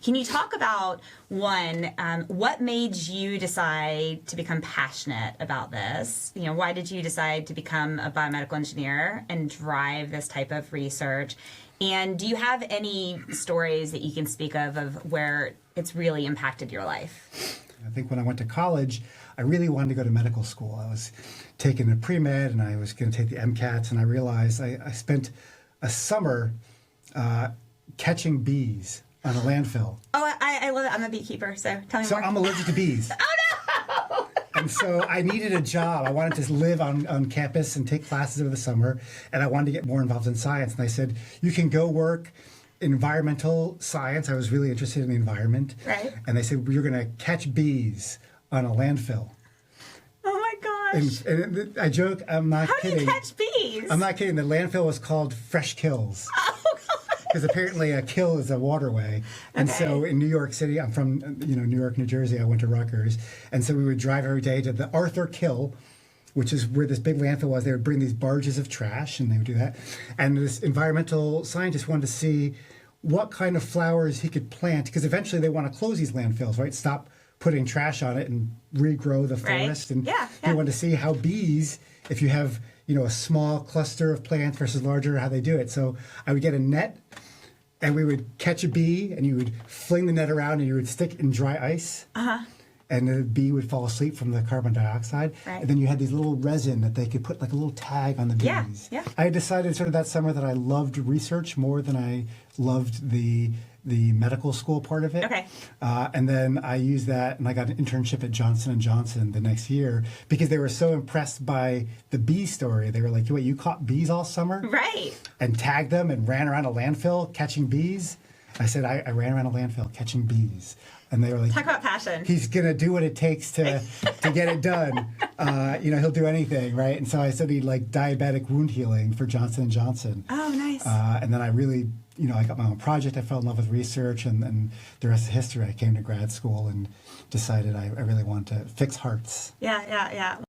Can you talk about, one, what made you decide to become passionate about this? You know, why did you decide to become a biomedical engineer and drive this type of research? And do you have any stories that you can speak of where it's really impacted your life? I think when I went to college, I really wanted to go to medical school. I was taking a pre-med and I was going to take the MCATs, and I realized I spent a summer catching bees on a landfill. Oh, I love it. I'm a beekeeper, so tell me So more. I'm allergic to bees. Oh, no! And so I needed a job. I wanted to live on campus and take classes over the summer, and I wanted to get more involved in science. And I said, you can go work environmental science. I was really interested in the environment. Right. And they said, you're going to catch bees on a landfill. Oh my gosh. And I joke, I'm not kidding. How do you catch bees? I'm not kidding. The landfill was called Fresh Kills. Oh, Because apparently a kill is a waterway. And so in New York City, I'm from New York, New Jersey, I went to Rutgers. And so we would drive every day to the Arthur Kill, which is where this big landfill was. They would bring these barges of trash, and they would do that. And this environmental scientist wanted to see what kind of flowers he could plant, because eventually they want to close these landfills, right? Stop putting trash on it and regrow the forest. Right. And Yeah. they wanted to see how bees, if you have a small cluster of plants versus larger, how they do it. So I would get a net, and we would catch a bee, and you would fling the net around, and you would stick in dry ice. And the bee would fall asleep from the carbon dioxide. Right. And then you had these little resin that they could put like a little tag on the bees. Yeah, yeah. I had decided sort of that summer that I loved research more than I loved the medical school part of it. Okay. And then I used that, and I got an internship at Johnson & Johnson the next year because they were so impressed by the bee story. They were like, wait, you caught bees all summer? Right. And tagged them and ran around a landfill catching bees? I said, I ran around a landfill catching bees. And they were like, Talk about passion. he's going to do what it takes to get it done. He'll do anything, right? And so I studied like diabetic wound healing for Johnson & Johnson. Oh, nice. And then I really, I got my own project. I fell in love with research, and the rest is history. I came to grad school and decided I really wanted to fix hearts. Yeah.